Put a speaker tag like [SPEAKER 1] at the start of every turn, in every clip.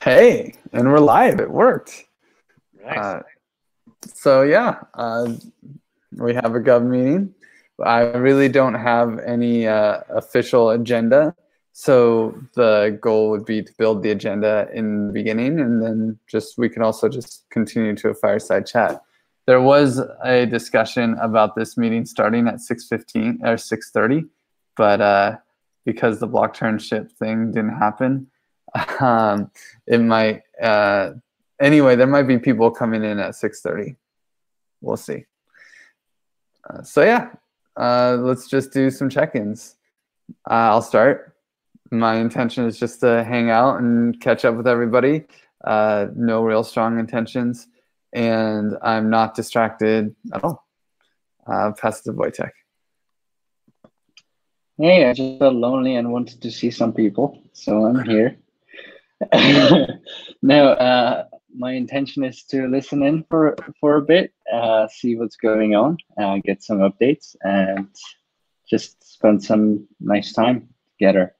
[SPEAKER 1] Hey, and we're live. It worked.
[SPEAKER 2] Nice.
[SPEAKER 1] So yeah, we have a Gov meeting. I really don't have any official agenda. So the goal would be to build the agenda in the beginning, and then we can also just continue to a fireside chat. There was a discussion about this meeting starting at 6:15 or 6:30, but because the Blockturnship thing didn't happen, it might anyway, there might be people coming in at 6:30. We'll see. So yeah, let's just do some check-ins. I'll start. My intention is just to hang out and catch up with everybody. No real strong intentions, and I'm not distracted at all. Pass it to Wojtek.
[SPEAKER 3] Hey, I just felt lonely and wanted to see some people, so I'm here. No, my intention is to listen in for a bit, see what's going on, get some updates, and just spend some nice time together.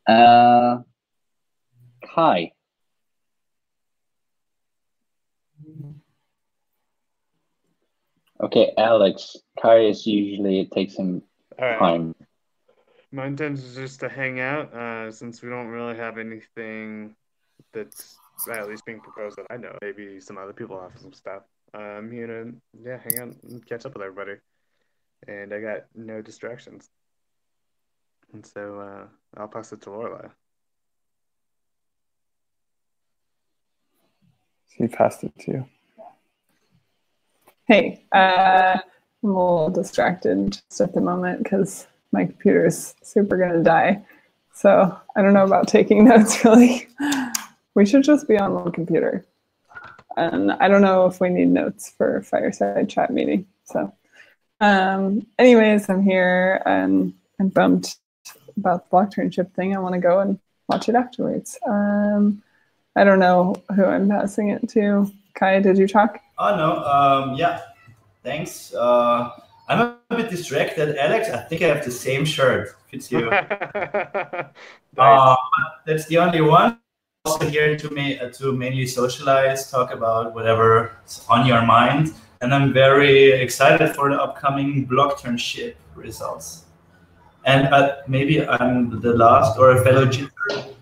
[SPEAKER 3] Kai. Okay, Alex. Kai is usually, it takes him time.
[SPEAKER 2] My intention is just to hang out, since we don't really have anything that's at least being proposed that I know. Maybe some other people have some stuff. I'm here to hang out and catch up with everybody. And I got no distractions. And so I'll pass it to Lorelei.
[SPEAKER 1] She passed it to you.
[SPEAKER 4] Hey, I'm a little distracted just at the moment because my computer's super gonna die. So I don't know about taking notes really. We should just be on one computer. And I don't know if we need notes for a fireside chat meeting. So anyways, I'm here and I'm bummed about the Blockturnship thing. I want to go and watch it afterwards. I don't know who I'm passing it to. Kai, did you talk?
[SPEAKER 5] Oh, no. Yeah, thanks. I'm a bit distracted. Alex, I think I have the same shirt. Fits you.
[SPEAKER 2] Nice.
[SPEAKER 5] That's the only one. Also here to mainly socialize, talk about whatever's on your mind. And I'm very excited for the upcoming Blockturnship results. And maybe I'm the last or a fellow jitter.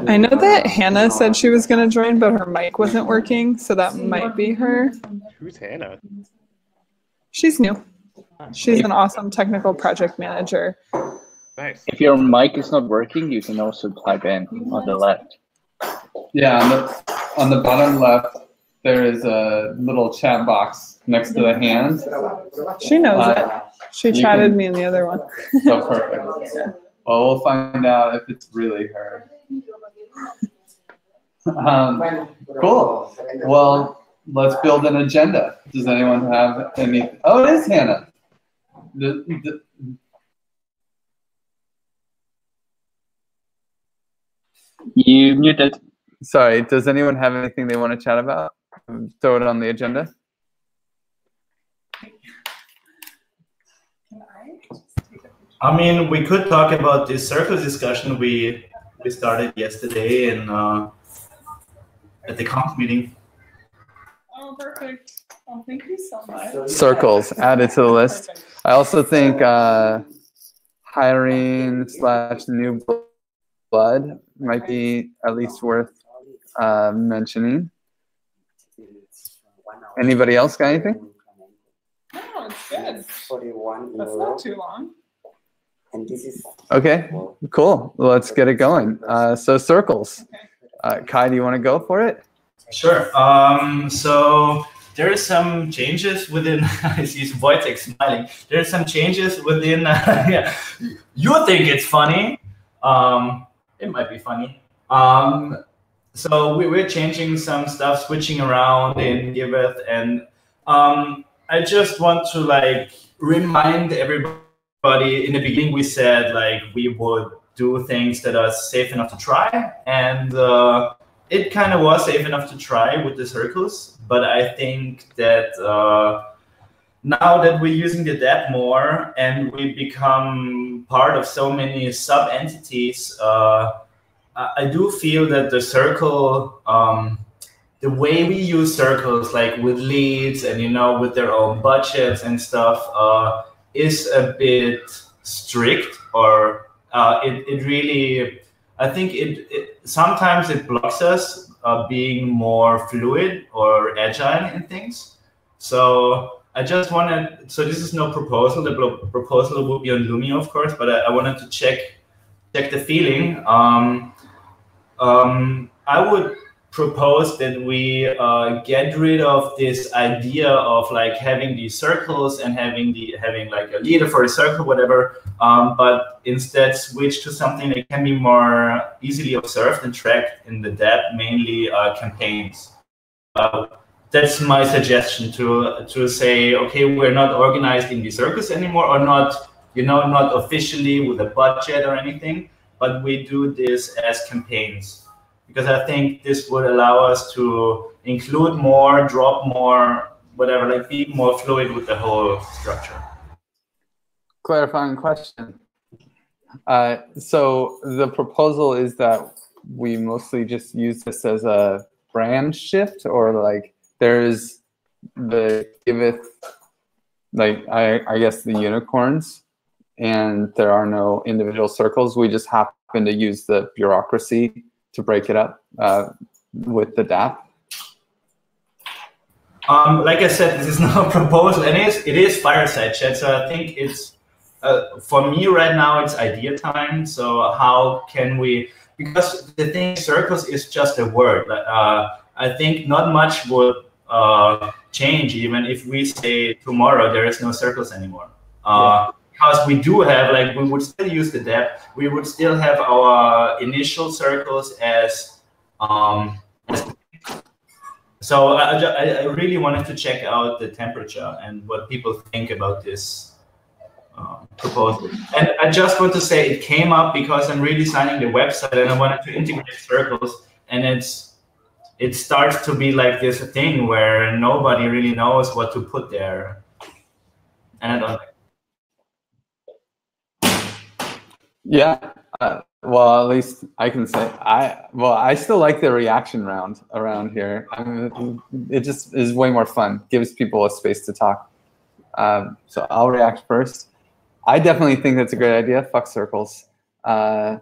[SPEAKER 4] I know that Hannah said she was going to join, but her mic wasn't working, so that might be her.
[SPEAKER 2] Who's Hannah?
[SPEAKER 4] She's new. She's an awesome technical project manager.
[SPEAKER 2] Nice.
[SPEAKER 3] If your mic is not working, you can also type in on the left.
[SPEAKER 1] Yeah, on the bottom left, there is a little chat box next to the hands.
[SPEAKER 4] She knows it. She chatted me in the other one.
[SPEAKER 1] Oh, perfect. Yeah. Well, we'll find out if it's really her. Cool. Well, let's build an agenda. Does anyone have any? Oh, it is Hannah.
[SPEAKER 3] You muted.
[SPEAKER 1] Sorry, does anyone have anything they want to chat about? Throw it on the agenda.
[SPEAKER 5] I mean, we could talk about this circle discussion we started yesterday in at the conf meeting.
[SPEAKER 4] Oh, perfect. Oh, thank you so much.
[SPEAKER 1] Circles added to the list. I also think hiring / new blood might be at least worth mentioning. Anybody else got anything?
[SPEAKER 4] No, it's good. That's not too long.
[SPEAKER 6] And this is
[SPEAKER 1] okay. Cool. Let's get it going. So circles. Kai, do you want to go for it?
[SPEAKER 5] Sure. So there are some changes within. I see Wojtek smiling. There are some changes within. Yeah, you think it's funny? It might be funny. So we're changing some stuff, switching around in Giveth, and I just want to remind everybody. In the beginning, we said we would do things that are safe enough to try, and it kind of was safe enough to try with the circles. But I think that now that we're using the dApp more and we become part of so many sub-entities, I do feel that the circle, the way we use circles, like with leads and, you know, with their own budgets and stuff, is a bit strict, or it really, I think it sometimes it blocks us being more fluid or agile in things. So I just wanted, so this is no proposal, the proposal will be on Loomio, of course, but I wanted to check the feeling. I would propose that we get rid of this idea of like having these circles and having like a leader for a circle, whatever, but instead switch to something that can be more easily observed and tracked in the dApp, mainly campaigns. That's my suggestion, to say, okay, we're not organized in these circles anymore, or not, you know, not officially with a budget or anything, but we do this as campaigns. Because I think this would allow us to include more, drop more, whatever, like be more fluid with the whole structure.
[SPEAKER 1] Clarifying question. So the proposal is that we mostly just use this as a brand shift, or like there's the Giveth, like I guess the unicorns, and there are no individual circles. We just happen to use the bureaucracy to break it up with the dApp.
[SPEAKER 5] Like I said, this is not a proposal, and it is fireside chat. So I think it's for me right now, it's idea time. So how can we? Because the thing, circles is just a word. I think not much would change even if we say tomorrow there is no circles anymore. Because we do have, like, we would still use the dApp. We would still have our initial circles as so I really wanted to check out the temperature and what people think about this proposal. And I just want to say it came up because I'm redesigning the website and I wanted to integrate circles, and it starts to be like this thing where nobody really knows what to put there. And I don't like.
[SPEAKER 1] Yeah, well, at least I can say I still like the reaction round around here. I mean, it just is way more fun. Gives people a space to talk. So I'll react first. I definitely think that's a great idea. Fuck circles. And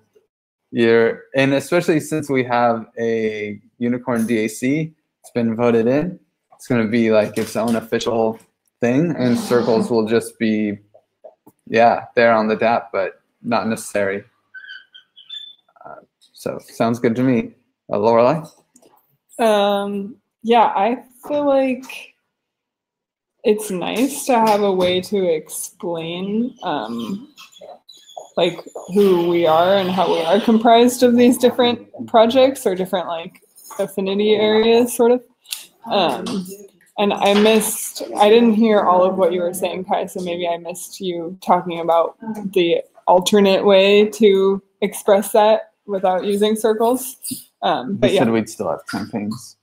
[SPEAKER 1] especially since we have a unicorn DAC, it's been voted in. It's going to be like its own official thing, and circles will just be, yeah, there on the dApp, but not necessary. So sounds good to me. Lorelei?
[SPEAKER 4] Yeah, I feel like it's nice to have a way to explain like who we are and how we are comprised of these different projects or different like affinity areas, sort of. And I didn't hear all of what you were saying, Kai, so maybe I missed you talking about the alternate way to express that without using circles. But yeah,
[SPEAKER 1] said we'd still have campaigns.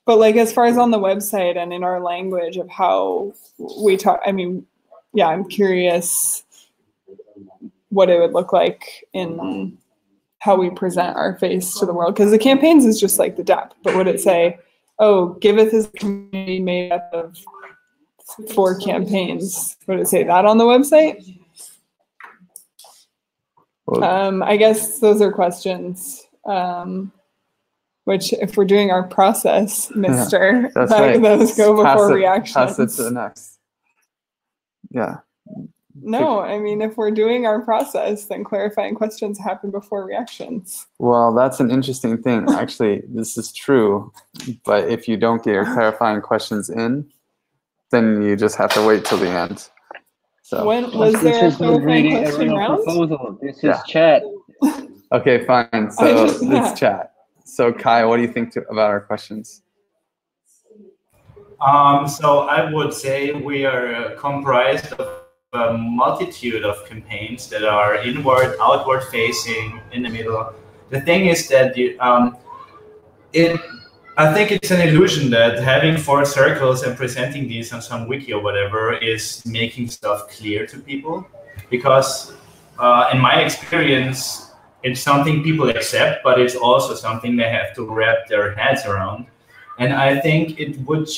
[SPEAKER 4] But like as far as on the website and in our language of how we talk, I mean, yeah, I'm curious what it would look like in how we present our face to the world. Because the campaigns is just like the dApp, but would it say, oh, Giveth is a community made up of 4 campaigns? Would it say that on the website? I guess those are questions, which if we're doing our process, Mr.,
[SPEAKER 1] that's right.
[SPEAKER 4] Those go before reactions.
[SPEAKER 1] Pass it to the next. Yeah.
[SPEAKER 4] No, I mean, if we're doing our process, then clarifying questions happen before reactions.
[SPEAKER 1] Well, that's an interesting thing. Actually, this is true. But if you don't get your clarifying questions in, then you just have to wait till the end. So
[SPEAKER 4] when was there a clarifying question round?
[SPEAKER 3] Proposal. This is chat.
[SPEAKER 1] Okay, fine. So it's chat. So Kai, what do you think about our questions?
[SPEAKER 5] So I would say we are comprised of a multitude of campaigns that are inward, outward facing, in the middle. The thing is that I think it's an illusion that having 4 circles and presenting these on some wiki or whatever is making stuff clear to people. Because in my experience, it's something people accept, but it's also something they have to wrap their heads around. And I think it would,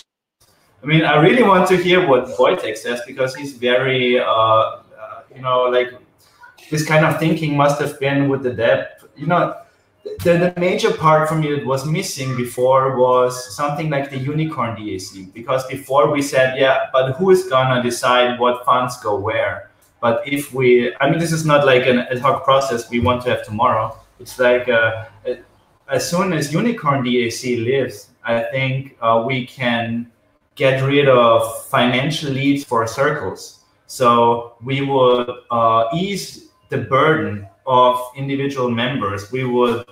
[SPEAKER 5] I mean, I really want to hear what Wojtek says, because he's very, you know, like, this kind of thinking must have been with the depth, you know. The major part for me that was missing before was something like the unicorn DAC, because before we said, yeah, but who is gonna decide what funds go where? But if we, I mean, this is not like an ad hoc process we want to have tomorrow. It's like as soon as unicorn DAC lives, I think we can get rid of financial leads for circles. So we would ease the burden of individual members. We would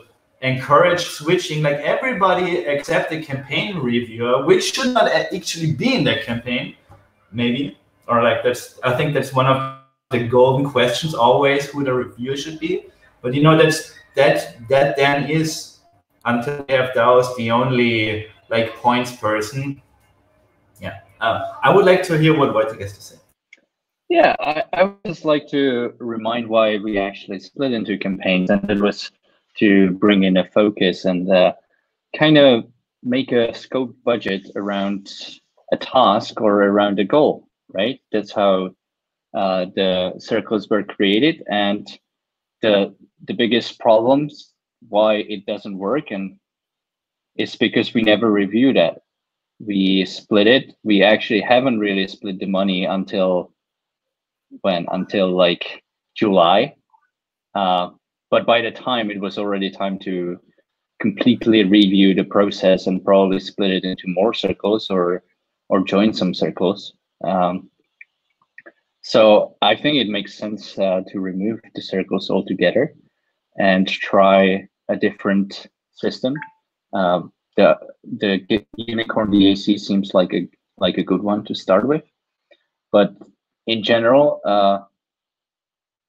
[SPEAKER 5] encourage switching, like everybody except the campaign reviewer, which should not actually be in the campaign, maybe, or like that's, I think that's one of the golden questions always, who the reviewer should be. But you know, that then is, until they have DAOs, the only like points person. Yeah, I would like to hear what Wojtek has to say.
[SPEAKER 3] Yeah, I would just like to remind why we actually split into campaigns, and it was to bring in a focus and kind of make a scope budget around a task or around a goal, right? That's how the circles were created, and the biggest problems why it doesn't work, and it's because we never review that. We split it. We actually haven't really split the money until when? Until like July. But by the time, it was already time to completely review the process and probably split it into more circles or join some circles. So I think it makes sense to remove the circles altogether and try a different system. The unicorn DAC seems like a good one to start with, but in general,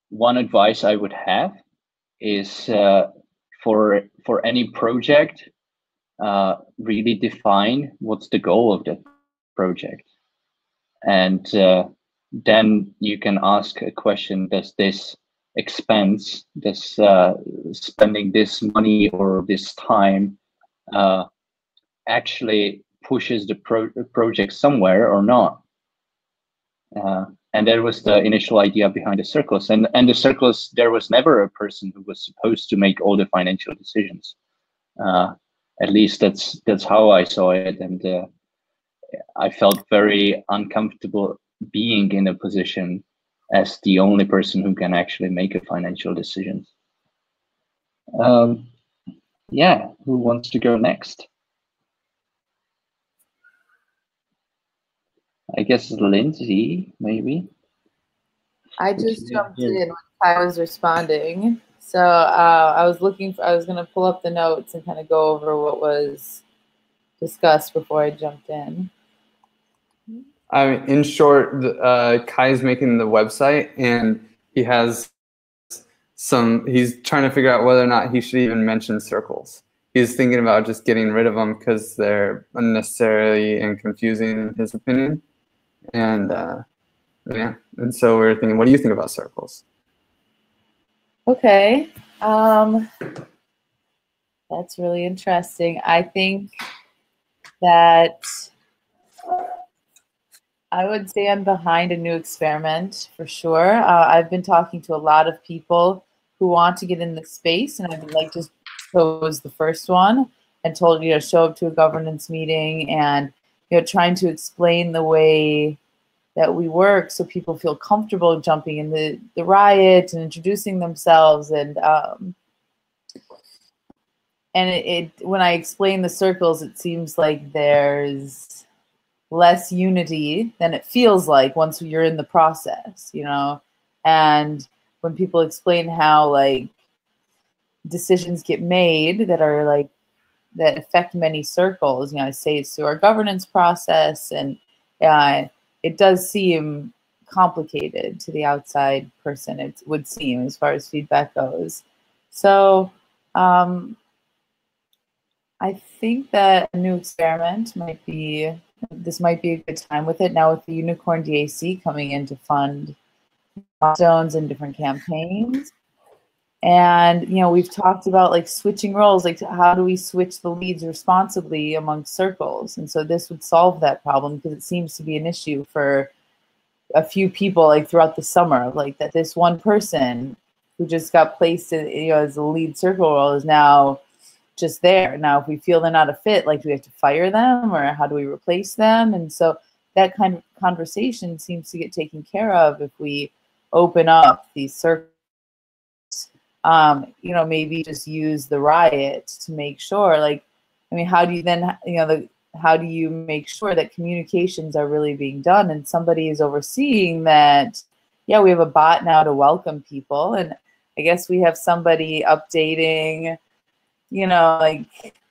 [SPEAKER 3] one advice I would have is for any project, really define what's the goal of the project, and then you can ask a question: does this expense, this spending this money or this time, actually pushes the project somewhere or not? And that was the initial idea behind the circles. And the circles, there was never a person who was supposed to make all the financial decisions. At least that's how I saw it. And I felt very uncomfortable being in a position as the only person who can actually make a financial decision. Yeah, who wants to go next? I guess Lindsay, maybe.
[SPEAKER 7] I just jumped in when Kai was responding. So I was going to pull up the notes and kind of go over what was discussed before I jumped in.
[SPEAKER 1] I mean, in short, Kai's making the website, and he has he's trying to figure out whether or not he should even mention circles. He's thinking about just getting rid of them because they're unnecessary and confusing in his opinion. And yeah, and so we're thinking, what do you think about circles?
[SPEAKER 7] Okay, that's really interesting. I think that I would stand behind a new experiment for sure. I've been talking to a lot of people who want to get in the space, and I've been like just chose the first one and told you to show up to a governance meeting and trying to explain the way that we work so people feel comfortable jumping in the riot and introducing themselves. And when I explain the circles, it seems like there's less unity than it feels like once you're in the process, and when people explain how like decisions get made that are like that affect many circles, I say it's through our governance process, and it does seem complicated to the outside person, it would seem, as far as feedback goes. So I think that a new experiment might be a good time with it now with the Unicorn DAC coming in to fund milestones and different campaigns. And, we've talked about like switching roles, like how do we switch the leads responsibly among circles? And so this would solve that problem because it seems to be an issue for a few people like throughout the summer, like that this one person who just got placed in, as a lead circle role is now just there. Now, if we feel they're not a fit, like do we have to fire them or how do we replace them? And so that kind of conversation seems to get taken care of if we open up these circles. Maybe just use the riot to make sure, how do you then, how do you make sure that communications are really being done and somebody is overseeing that? Yeah, we have a bot now to welcome people, and I guess we have somebody updating,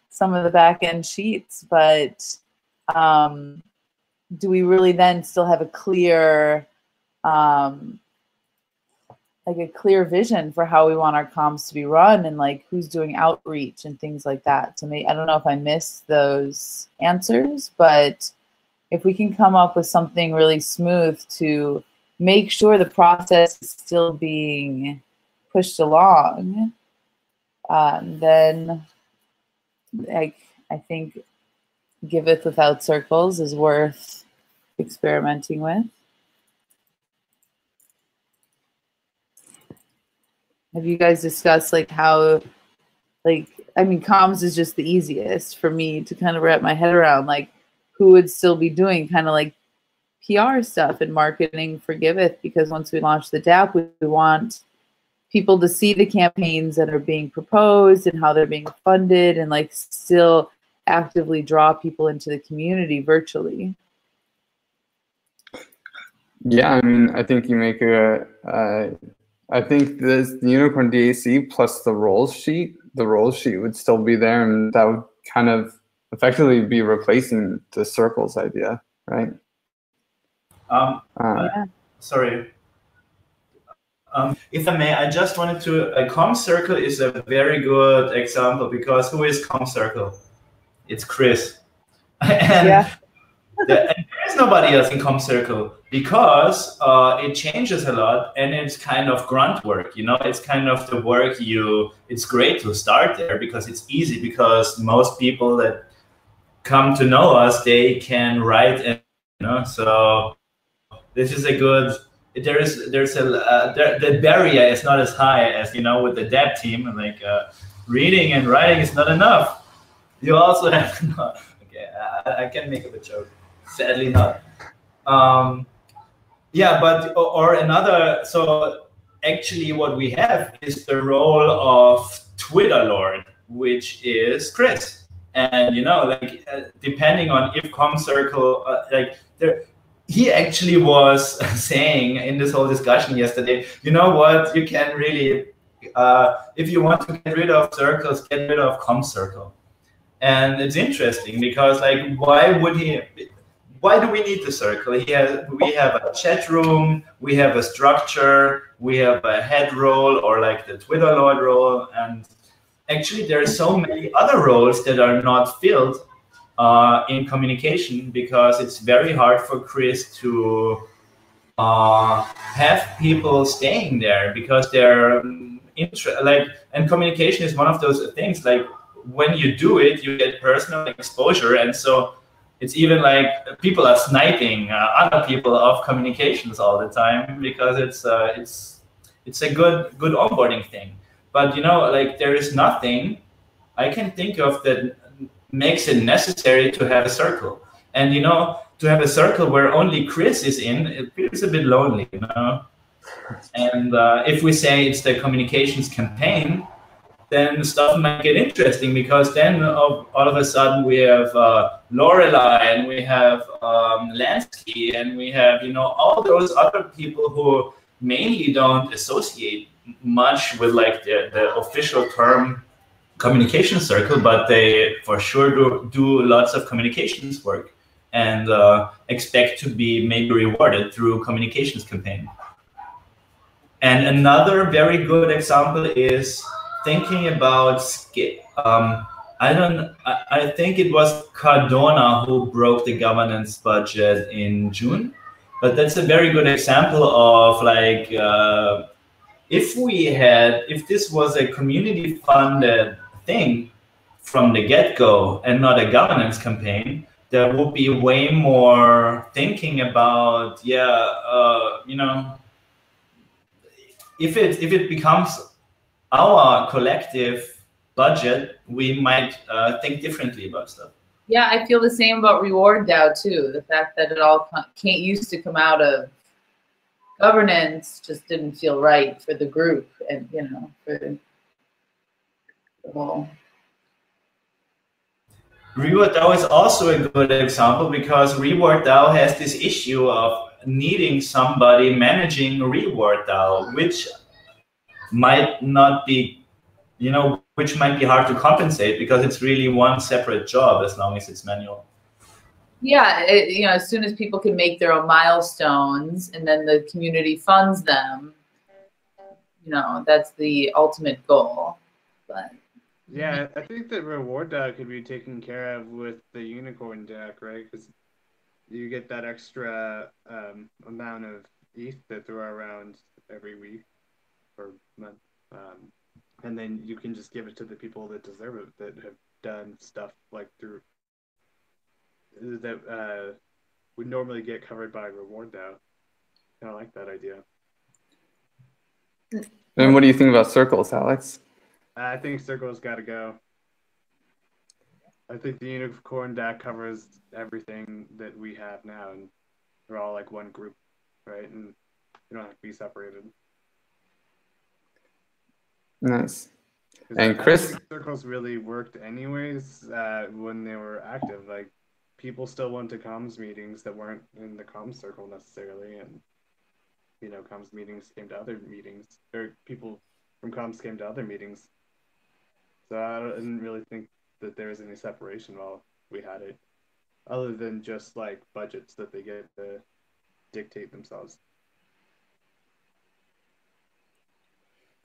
[SPEAKER 7] some of the back end sheets, but do we really then still have a clear, a clear vision for how we want our comms to be run and who's doing outreach and things like that? To me, I don't know if I missed those answers, but if we can come up with something really smooth to make sure the process is still being pushed along, then I think Giveth without circles is worth experimenting with. Have you guys discussed how, comms is just the easiest for me to kind of wrap my head around, who would still be doing kind of PR stuff and marketing for Giveth, because once we launch the DApp, we want people to see the campaigns that are being proposed and how they're being funded and still actively draw people into the community virtually.
[SPEAKER 1] Yeah, I think you make I think the Unicorn DAC plus the roles sheet would still be there, and that would kind of effectively be replacing the circles idea, right?
[SPEAKER 5] Sorry. If I may, I just wanted to, ComCircle is a very good example, because who is ComCircle? It's Chris. And there's nobody else in ComCircle, because it changes a lot, and it's kind of grunt work, it's kind of the work it's great to start there because it's easy, because most people that come to know us, they can write, and so this is a good, the barrier is not as high as, with the DApp team, and reading and writing is not enough. You also have to, okay, I can make up a joke. Sadly not. Yeah, but or another. So actually, what we have is the role of Twitter Lord, which is Chris, and depending on if ComCircle, he actually was saying in this whole discussion yesterday, you know what, you can really, if you want to get rid of circles, get rid of ComCircle. And it's interesting because why do we need the circle? We have a chat room, we have a structure, we have a head role, or the Twitter Lord role, and actually there are so many other roles that are not filled in communication, because it's very hard for Chris to have people staying there, because they're and communication is one of those things, when you do it, you get personal exposure, and so it's even people are sniping other people of communications all the time, because it's a good onboarding thing. But there is nothing I can think of that makes it necessary to have a circle. And to have a circle where only Chris is in, it feels a bit lonely, And if we say it's the communications campaign, then stuff might get interesting, because then all of a sudden we have Lorelei, and we have Lansky, and we have all those other people who mainly don't associate much with the official term communication circle, but they for sure do lots of communications work, and expect to be maybe rewarded through communications campaign. And another very good example is thinking about I think it was Cardona who broke the governance budget in June, but that's a very good example of like if this was a community funded thing from the get-go and not a governance campaign, there would be way more thinking about if it becomes our collective budget, we might think differently about stuff.
[SPEAKER 7] Yeah, I feel the same about Reward DAO too. The fact that it all used to come out of governance just didn't feel right for the group, and for the whole.
[SPEAKER 5] Reward DAO is also a good example because Reward DAO has this issue of needing somebody managing Reward DAO, which might not be, which might be hard to compensate because it's really one separate job as long as it's manual.
[SPEAKER 7] Yeah, as soon as people can make their own milestones and then the community funds them, that's the ultimate goal. But
[SPEAKER 2] yeah, I think that Reward DAO could be taken care of with the Unicorn deck, right? Because you get that extra amount of ETH to throw around every week or month. And then you can just give it to the people that deserve it, that have done stuff like through that would normally get covered by Reward DAO. Kind of like that idea.
[SPEAKER 1] And what do you think about circles, Alex?
[SPEAKER 2] I think Circle's got to go. I think the Unicorn deck covers everything that we have now, and we're all like one group, right? And you don't have to be separated.
[SPEAKER 1] Nice. And Chris?
[SPEAKER 2] Circles really worked anyways when they were active. Like, people still went to comms meetings that weren't in the comms circle necessarily, and comms meetings came to other meetings, or people from comms came to other meetings. So I didn't really think that there was any separation while we had it, other than just like budgets that they get to dictate themselves.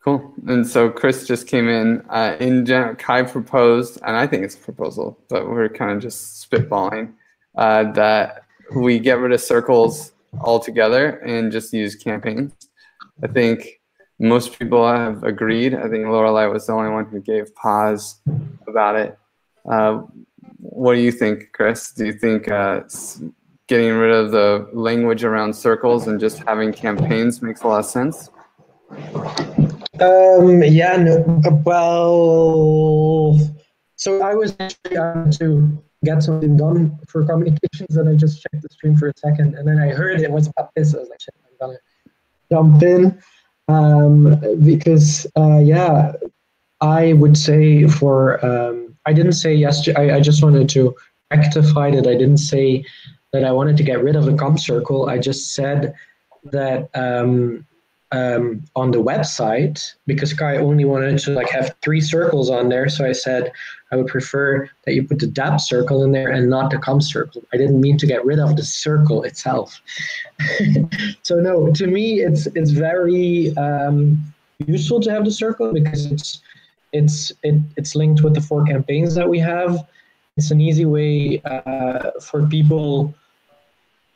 [SPEAKER 1] Cool. And so Chris just came in. In general, Kai proposed, and I think it's a proposal, but we're kind of just spitballing, that we get rid of circles altogether and just use campaigns. I think most people have agreed. I think Lorelei was the only one who gave pause about it. What do you think, Chris? Do you think getting rid of the language around circles and just having campaigns makes a lot of sense?
[SPEAKER 8] Yeah, no, well, so I was actually to get something done for communications, and I just checked the stream for a second, and then I heard it was about this. I was like, shit, I'm gonna jump in, because yeah, I would say I didn't say yes, I just wanted to rectify that. I didn't say that I wanted to get rid of the comp circle. I just said that on the website, because Kai only wanted to like have 3 circles on there, so I said I would prefer that you put the DApp circle in there and not the comp circle. I didn't mean to get rid of the circle itself. So no, to me it's very useful to have the circle, because it's linked with the 4 campaigns that we have. It's an easy way for people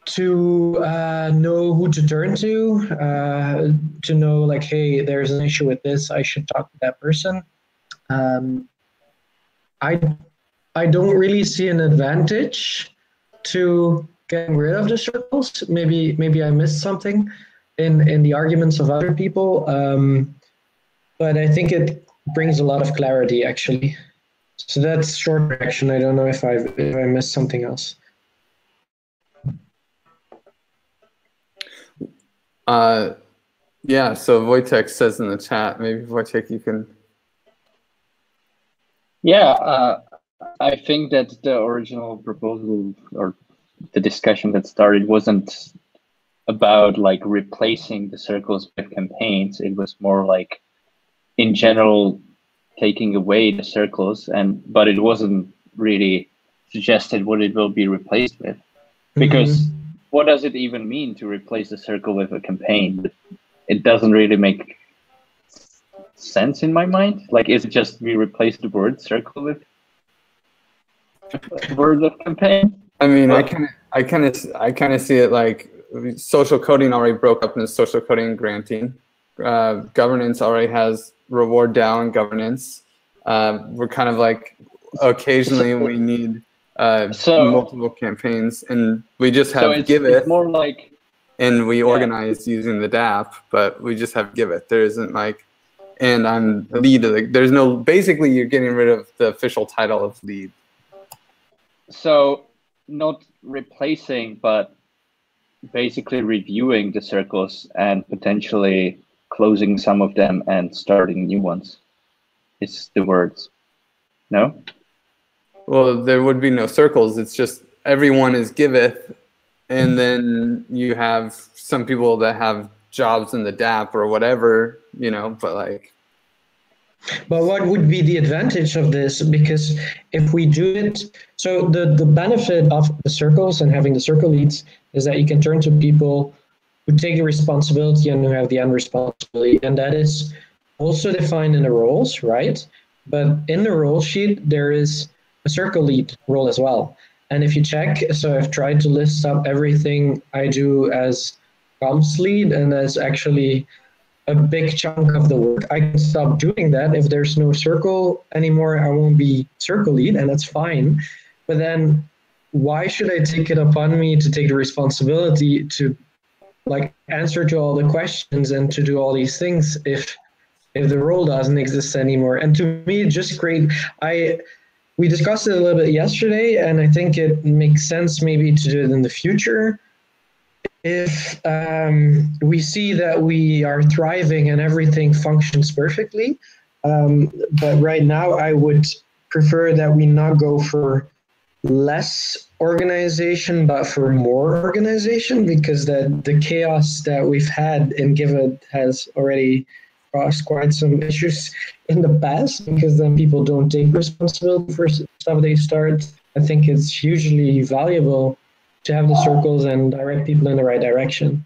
[SPEAKER 8] to know who to turn to know like, hey, there's an issue with this, I should talk to that person. I don't really see an advantage to getting rid of the circles. Maybe I missed something in the arguments of other people, but I think it brings a lot of clarity actually. So that's short reaction. I don't know if I missed something else.
[SPEAKER 1] Yeah, so Wojtek says in the chat, maybe Wojtek, you can.
[SPEAKER 3] Yeah, I think that the original proposal or the discussion that started wasn't about like replacing the circles with campaigns. It was more like in general taking away the circles, but it wasn't really suggested what it will be replaced with, because what does it even mean to replace a circle with a campaign? It doesn't really make sense in my mind. Like, is it just we replace the word circle with Words of campaign.
[SPEAKER 1] I mean, I kind of see it like social coding already broke up into social coding and granting. Governance already has reward DAO and governance. We're kind of like occasionally we need multiple campaigns, and we just have Giveth.
[SPEAKER 3] It's more like,
[SPEAKER 1] and we organize using the DApp, but we just have Giveth. There isn't like, and I'm the lead of the, there's no, basically you're getting rid of the official title of lead.
[SPEAKER 3] So not replacing, but basically reviewing the circles and potentially closing some of them and starting new ones. It's the words. No?
[SPEAKER 1] Well, there would be no circles. It's just everyone is Giveth, and then you have some people that have jobs in the DApp or whatever, you know, but like.
[SPEAKER 8] But what would be the advantage of this? Because if we do it, so the benefit of the circles and having the circle leads is that you can turn to people who take the responsibility and who have the unresponsibility. And that is also defined in the roles, right? But in the role sheet, there is a circle lead role as well. And if you check, so I've tried to list up everything I do as comms lead, and that's actually a big chunk of the work. I can stop doing that. If there's no circle anymore, I won't be circle lead, and that's fine. But then why should I take it upon me to take the responsibility to like answer to all the questions and to do all these things if the role doesn't exist anymore? And to me, just great. We discussed it a little bit yesterday, and I think it makes sense maybe to do it in the future. If we see that we are thriving and everything functions perfectly, but right now I would prefer that we not go for less organization, but for more organization, because the chaos that we've had in Giveth has already caused quite some issues in the past, because then people don't take responsibility for stuff they start. I think it's hugely valuable to have the circles and direct people in the right direction.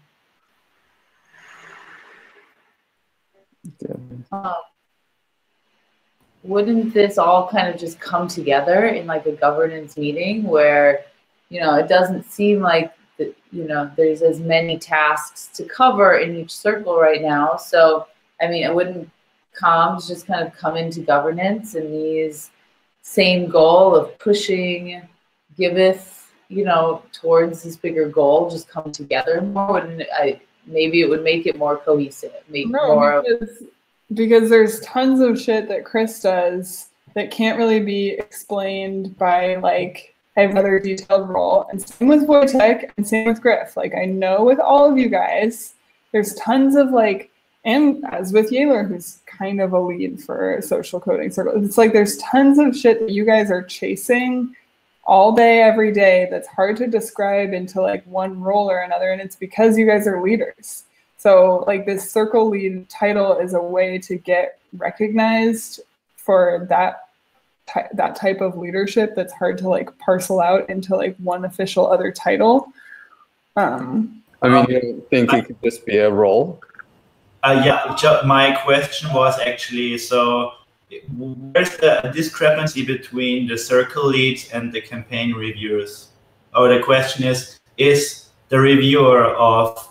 [SPEAKER 7] Wouldn't this all kind of just come together in like a governance meeting where, you know, it doesn't seem like, you know, there's as many tasks to cover in each circle right now. So, I mean, it wouldn't comms just kind of come into governance and these same goal of pushing Giveth, you know, towards this bigger goal just come together more? Wouldn't maybe it would make it more cohesive,
[SPEAKER 4] because there's tons of shit that Chris does that can't really be explained by like a rather detailed role. And same with Wojtek and same with Griff. Like I know with all of you guys, there's tons of like, and as with Yaler, who's kind of a lead for social coding circle, it's like there's tons of shit that you guys are chasing all day, every day, that's hard to describe into like one role or another, and it's because you guys are leaders. So like this circle lead title is a way to get recognized for that type of leadership that's hard to like parcel out into like one official other title.
[SPEAKER 1] I mean, you think it could just be a role?
[SPEAKER 5] Yeah, my question was actually, so where's the discrepancy between the circle leads and the campaign reviewers? Or the question is the reviewer of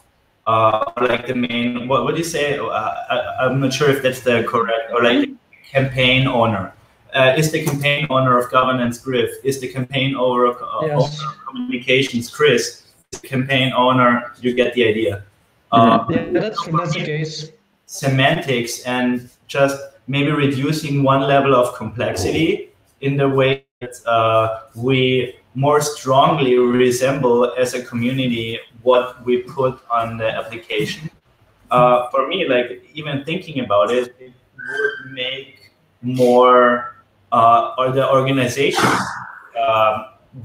[SPEAKER 5] like the main, what would you say? I'm not sure if that's the correct, or like the campaign owner. Is the campaign owner of governance Griff? Is the campaign owner of owner of communications Chris? Is the campaign owner, you get the idea.
[SPEAKER 8] Yeah, that's the case.
[SPEAKER 5] Semantics and just maybe reducing one level of complexity in the way that we more strongly resemble as a community what we put on the application. For me, like even thinking about it, it would make more, or the organization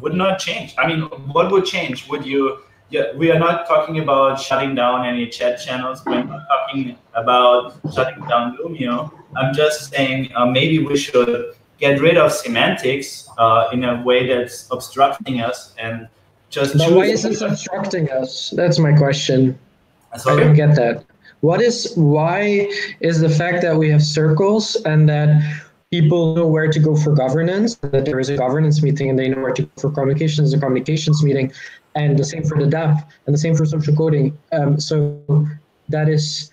[SPEAKER 5] would not change. I mean, what would change? Would you? Yeah, we are not talking about shutting down any chat channels. We're not talking about shutting down Loomio. I'm just saying maybe we should get rid of semantics in a way that's obstructing us and just.
[SPEAKER 8] But why is it obstructing us? That's my question. I don't get that. Why is the fact that we have circles and that people know where to go for governance, that there is a governance meeting, and they know where to go for communications, a communications meeting, and the same for the DAP, and the same for social coding. So that is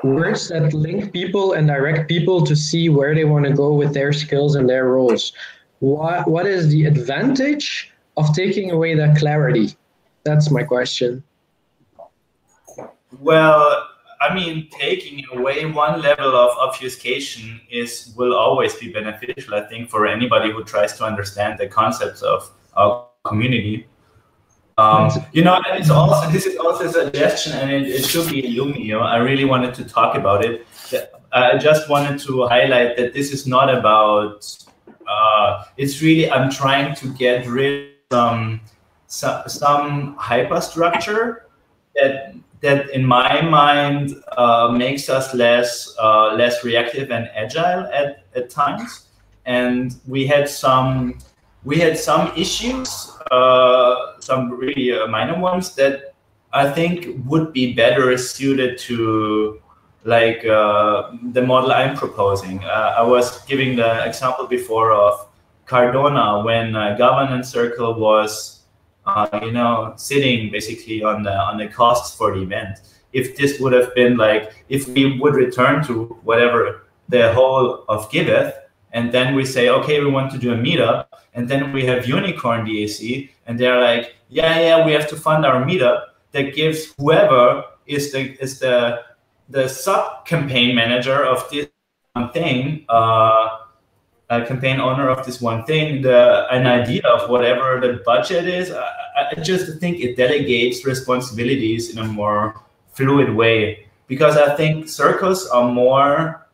[SPEAKER 8] words that link people and direct people to see where they want to go with their skills and their roles. What is the advantage of taking away that clarity? That's my question.
[SPEAKER 5] Well, I mean, taking away one level of obfuscation will always be beneficial, I think, for anybody who tries to understand the concepts of our community. You know, and this is also a suggestion, and it should be Illumio. I really wanted to talk about it. I just wanted to highlight that this is not about. It's really, I'm trying to get rid of some hyperstructure that in my mind makes us less reactive and agile at times. And we had some issues, some really minor ones that I think would be better suited to like the model I'm proposing. I was giving the example before of Cardona when Governance Circle was sitting basically on the costs for the event. If this would have been like, if we would return to whatever the whole of Giveth, and then we say, okay, we want to do a meetup, and then we have Unicorn DAC, and they're like, yeah, we have to fund our meetup that gives whoever is the sub-campaign manager of this one thing, a campaign owner of this one thing, an idea of whatever the budget is. I just think it delegates responsibilities in a more fluid way, because I think circles are more,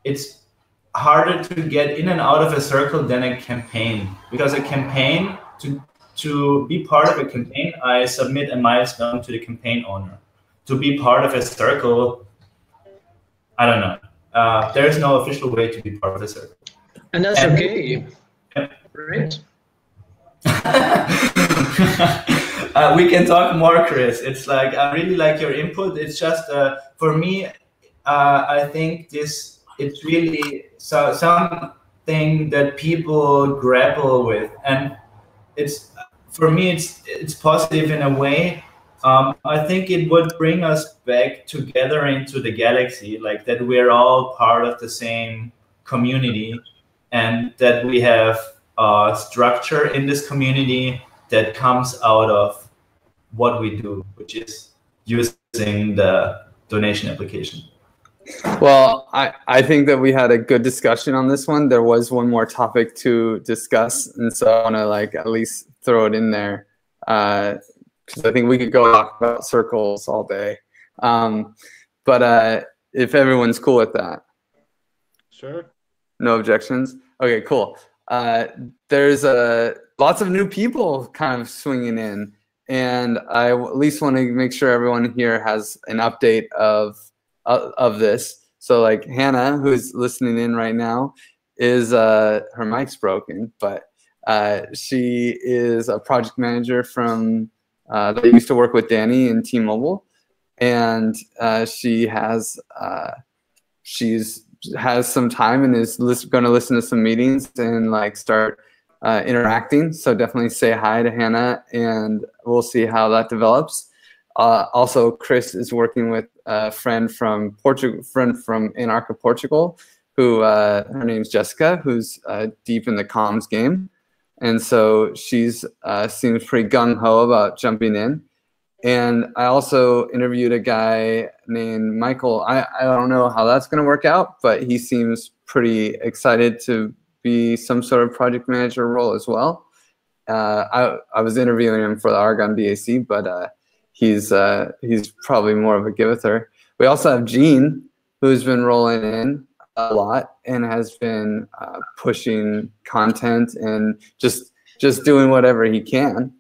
[SPEAKER 5] it's harder to get in and out of a circle than a campaign, because a campaign, to be part of a campaign, I submit a milestone to the campaign owner. To be part of a circle, I don't know. There's no official way to be part of the circle.
[SPEAKER 8] And that's okay.
[SPEAKER 5] Yeah.
[SPEAKER 8] Right?
[SPEAKER 5] We can talk more, Chris. It's like, I really like your input. It's just, for me, I think it's really something that people grapple with. And for me, it's positive in a way. I think it would bring us back together into the galaxy, like that we're all part of the same community, and that we have structure in this community that comes out of what we do, which is using the donation application.
[SPEAKER 1] Well, I think that we had a good discussion on this one. There was one more topic to discuss, and so I want to like at least throw it in there. Because I think we could go talk about circles all day. But if everyone's cool with that.
[SPEAKER 2] Sure.
[SPEAKER 1] No objections? Okay, cool. There's lots of new people kind of swinging in. And I at least want to make sure everyone here has an update of this. So like Hannah, who's listening in right now, is her mic's broken, but she is a project manager from they used to work with Danny in T-Mobile, and she has some time and is going to listen to some meetings and like start interacting. So definitely say hi to Hannah, and we'll see how that develops. Also, Chris is working with a friend from Anarcha, Portugal, who her name's Jessica, who's deep in the comms game. And so she's seems pretty gung-ho about jumping in. And I also interviewed a guy named Michael. I don't know how that's going to work out, but he seems pretty excited to be some sort of project manager role as well. I was interviewing him for the Argonne DAC, but he's probably more of a give-a-her. We also have Gene, who's been rolling in a lot and has been pushing content and just doing whatever he can,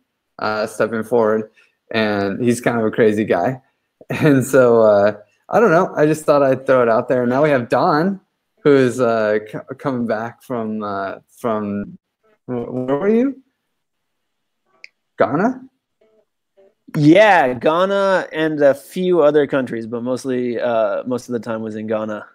[SPEAKER 1] stepping forward. And he's kind of a crazy guy. And so I don't know. I just thought I'd throw it out there. Now we have Don, who is coming back from where were you? Ghana?
[SPEAKER 9] Yeah, Ghana and a few other countries, but mostly most of the time was in Ghana.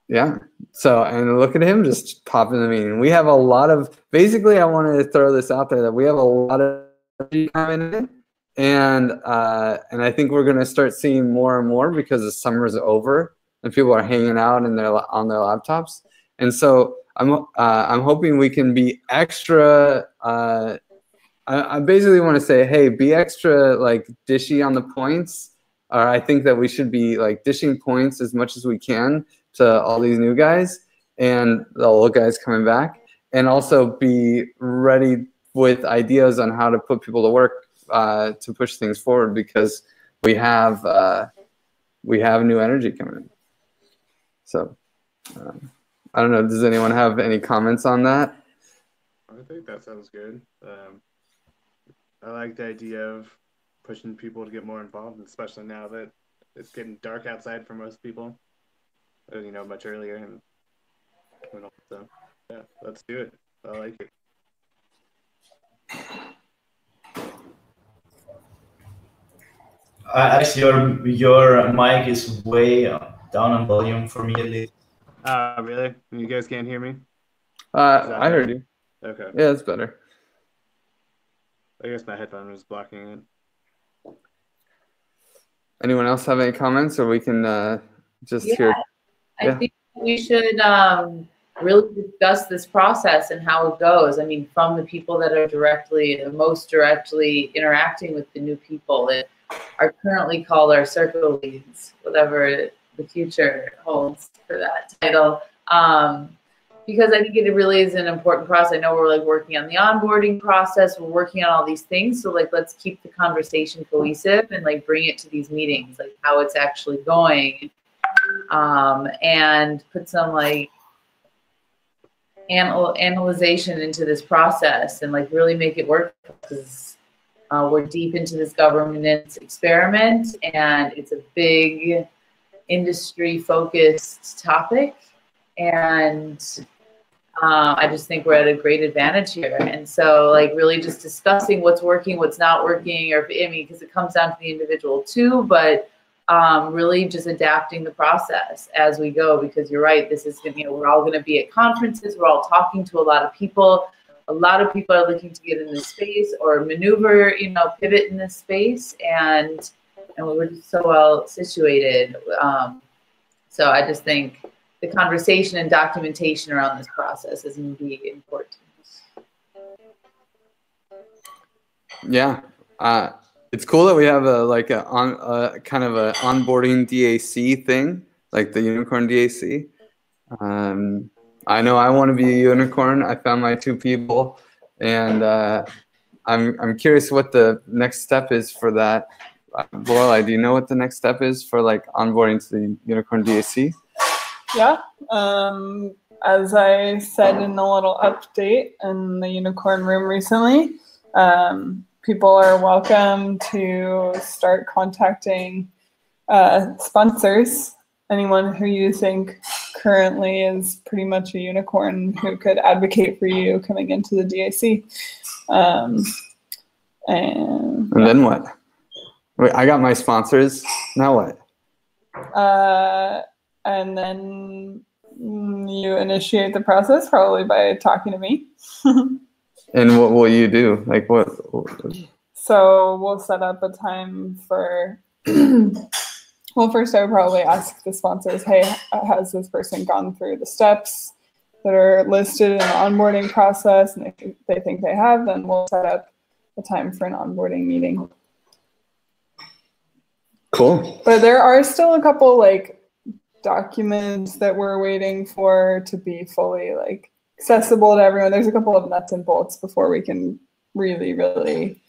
[SPEAKER 1] Yeah. So, and look at him just pop in the meeting. We have a lot of, basically, I wanted to throw this out there that we have a lot of energy coming in. And I think we're going to start seeing more and more because the summer's over and people are hanging out and they're on their laptops. And so I'm hoping we can be extra, I basically want to say, hey, be extra like dishy on the points. I think that we should be like dishing points as much as we can to all these new guys and the old guys coming back, and also be ready with ideas on how to put people to work to push things forward, because we have new energy coming in. So I don't know. Does anyone have any comments on that?
[SPEAKER 2] I think that sounds good. I like the idea of pushing people to get more involved, especially now that it's getting dark outside for most people. You know, much earlier, and so yeah, let's do it. I like it.
[SPEAKER 5] Actually, your mic is way down on volume for me at least.
[SPEAKER 2] Really? You guys can't hear me?
[SPEAKER 1] I heard you.
[SPEAKER 2] Okay.
[SPEAKER 1] Yeah, it's better.
[SPEAKER 2] I guess my headphone was blocking it.
[SPEAKER 1] Anyone else have any comments, or we can just hear?
[SPEAKER 7] I think we should really discuss this process and how it goes. I mean, from the people that are most directly interacting with the new people that are currently called our circle leads, whatever the future holds for that title. Because I think it really is an important process. I know we're like working on the onboarding process. We're working on all these things. So like, let's keep the conversation cohesive and like bring it to these meetings, like how it's actually going, and put some like analyzation into this process and like really make it work, because we're deep into this governance experiment and it's a big industry focused topic. And I just think we're at a great advantage here. And so like really just discussing what's working, what's not working, or I mean, because it comes down to the individual too, but really just adapting the process as we go, because you're right, this is, you know, we're all going to be at conferences, we're all talking to a lot of people. A lot of people are looking to get in this space or maneuver, you know, pivot in this space, and we're just so well situated. So I just think the conversation and documentation around this process is going to be important.
[SPEAKER 1] Yeah, it's cool that we have a kind of a onboarding DAC thing, like the Unicorn DAC. I know I want to be a unicorn. I found my 2 people, and I'm curious what the next step is for that. Lorelai, do you know what the next step is for like onboarding to the Unicorn DAC?
[SPEAKER 4] Yeah, as I said in a little update in the Unicorn Room recently, people are welcome to start contacting sponsors, anyone who you think currently is pretty much a unicorn who could advocate for you coming into the DAC. And
[SPEAKER 1] then what? Wait, I got my sponsors. Now what?
[SPEAKER 4] And then you initiate the process, probably by talking to me.
[SPEAKER 1] And what will you do? Like what?
[SPEAKER 4] So we'll set up a time for, well, first I would probably ask the sponsors, hey, has this person gone through the steps that are listed in the onboarding process? And if they think they have, then we'll set up a time for an onboarding meeting.
[SPEAKER 1] Cool.
[SPEAKER 4] But there are still a couple like documents that we're waiting for to be fully like accessible to everyone. There's a couple of nuts and bolts before we can really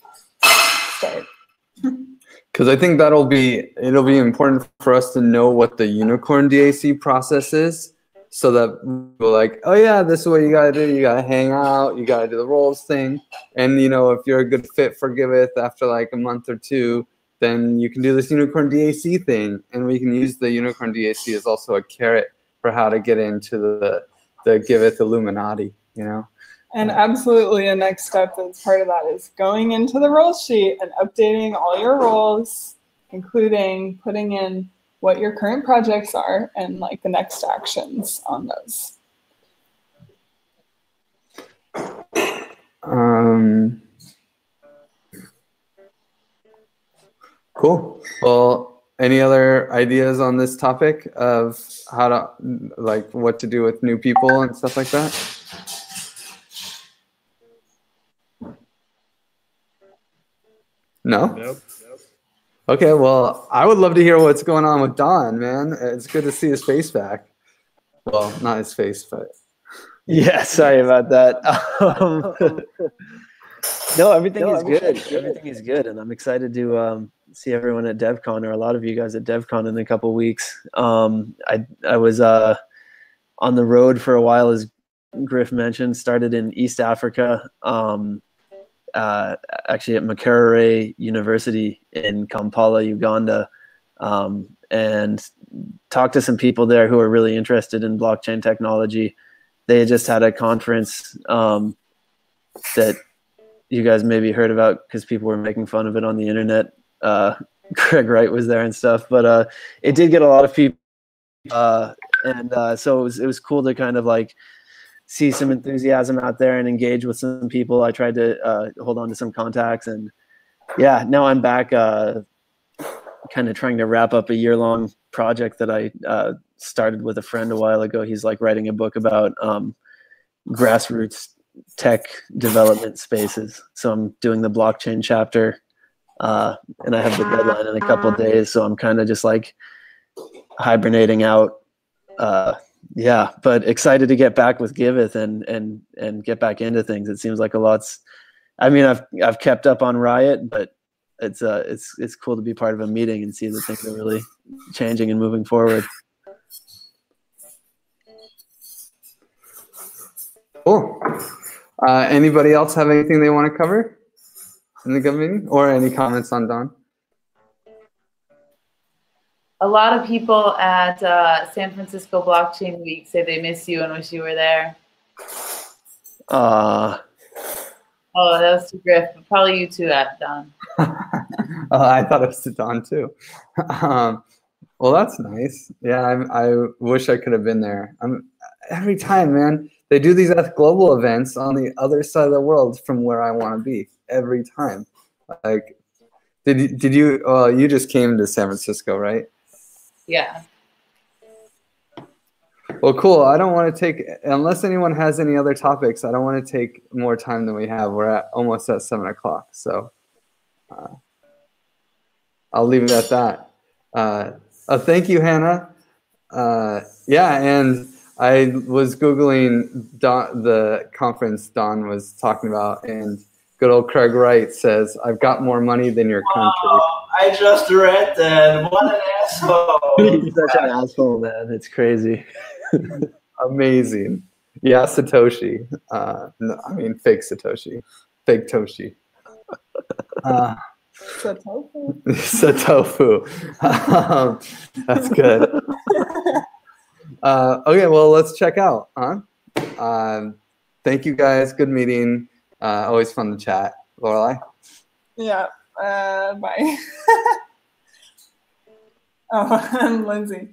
[SPEAKER 4] start.
[SPEAKER 1] Because I think it'll be important for us to know what the Unicorn DAC process is, so that we're like, oh yeah, this is what you gotta do. You gotta hang out. You gotta do the roles thing. And you know, if you're a good fit for Giveth after like a month or 2, then you can do this Unicorn DAC thing, and we can use the Unicorn DAC as also a carrot for how to get into the Giveth Illuminati, you know?
[SPEAKER 4] And absolutely a next step that's part of that is going into the role sheet and updating all your roles, including putting in what your current projects are and like the next actions on those.
[SPEAKER 1] Cool. Well, any other ideas on this topic of how to, like, what to do with new people and stuff like that? No?
[SPEAKER 2] Nope.
[SPEAKER 1] Okay, well, I would love to hear what's going on with Don, man. It's good to see his face back. Well, not his face, but...
[SPEAKER 9] Yeah, sorry about that. No, everything is good. Everything is good, and I'm excited to see everyone at DevCon, or a lot of you guys at DevCon in a couple weeks. I was on the road for a while, as Griff mentioned. Started in East Africa, actually at Makerere University in Kampala, Uganda, and talked to some people there who are really interested in blockchain technology. They had just had a conference that you guys maybe heard about because people were making fun of it on the internet. Craig Wright was there and stuff, but it did get a lot of people, and so it was cool to kind of like see some enthusiasm out there and engage with some people. I tried to hold on to some contacts, and yeah, now I'm back kind of trying to wrap up a year-long project that I started with a friend a while ago. He's like writing a book about grassroots tech development spaces. So I'm doing the blockchain chapter, and I have the deadline in a couple of days. So I'm kind of just like hibernating out. Yeah, but excited to get back with Giveth and get back into things. It seems like a lot's. I mean, I've kept up on Riot, but it's cool to be part of a meeting and see that things are really changing and moving forward.
[SPEAKER 1] Cool. Anybody else have anything they want to cover in the government meeting, or any comments on Don?
[SPEAKER 7] A lot of people at San Francisco Blockchain Week say they miss you and wish you were there. Oh, that was to Griff, but probably you too, Don.
[SPEAKER 1] I thought it was to Don too. Well, that's nice. Yeah, I wish I could have been there. Every time, man, they do these ETH Global events on the other side of the world from where I want to be. Every time. Like, did you? You just came to San Francisco, right?
[SPEAKER 7] Yeah.
[SPEAKER 1] Well, cool. I don't want to take, unless anyone has any other topics, I don't want to take more time than we have. We're almost at 7 o'clock. So I'll leave it at that. Thank you, Hannah. Yeah, and I was Googling the conference Don was talking about, and good old Craig Wright says, "I've got more money than your country."
[SPEAKER 5] Oh, I just read that. What an asshole.
[SPEAKER 9] He's such an asshole, man. It's crazy.
[SPEAKER 1] Amazing. Yeah, Satoshi. No, I mean, fake Satoshi. Fake Toshi.
[SPEAKER 4] Satofu.
[SPEAKER 1] Satofu. That's good. Okay, well, let's check out. Thank you, guys. Good meeting. Always fun to chat. Lorelai?
[SPEAKER 4] Yeah. Bye. Oh, I'm Lindsay.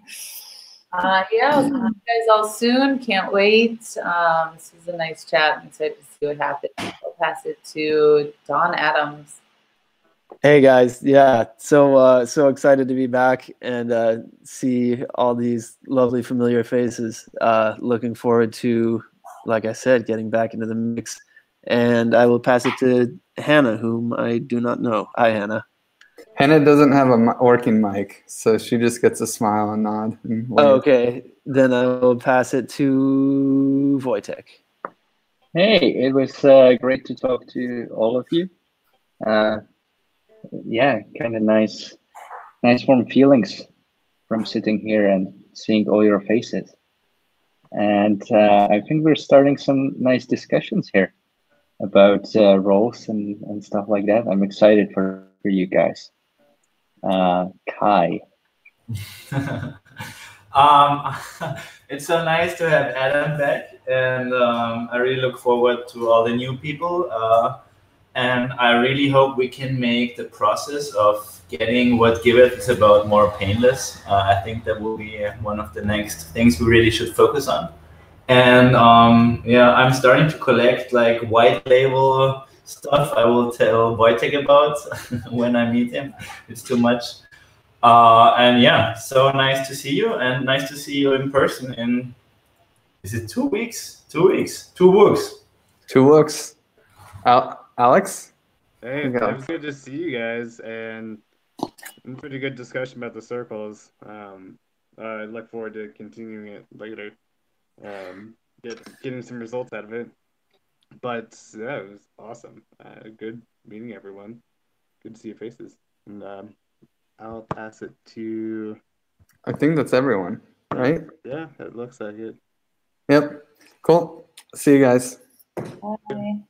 [SPEAKER 7] Yeah, I'll see you guys all soon. Can't wait. This was a nice chat. I'm excited to see what happens. I'll pass it to Don Adams.
[SPEAKER 9] Hey guys, yeah, so excited to be back and see all these lovely familiar faces. Looking forward to, like I said, getting back into the mix. And I will pass it to Hannah, whom I do not know. Hi, Hannah.
[SPEAKER 1] Hannah doesn't have a working mic, so she just gets a smile and nod. And
[SPEAKER 9] Okay, then I will pass it to Wojtek.
[SPEAKER 3] Hey, it was great to talk to all of you. Yeah, kind of nice warm feelings from sitting here and seeing all your faces. And I think we're starting some nice discussions here about roles and stuff like that. I'm excited for you guys. Kai.
[SPEAKER 5] It's so nice to have Adam back, and I really look forward to all the new people. and I really hope we can make the process of getting what Giveth is about more painless. I think that will be one of the next things we really should focus on. And yeah, I'm starting to collect like white label stuff. I will tell Wojtek about when I meet him. It's too much. And yeah, so nice to see you, and nice to see you in person in, is it 2 weeks? 2 weeks, 2 weeks.
[SPEAKER 1] 2 weeks. Alex?
[SPEAKER 2] Hey, it was good to see you guys, and pretty good discussion about the circles. I look forward to continuing it later. Getting some results out of it. But yeah, it was awesome. Good meeting everyone. Good to see your faces. And I'll pass it to...
[SPEAKER 1] I think that's everyone, right?
[SPEAKER 2] Yeah, it looks like it.
[SPEAKER 1] Yep. Cool. See you guys.
[SPEAKER 7] Bye.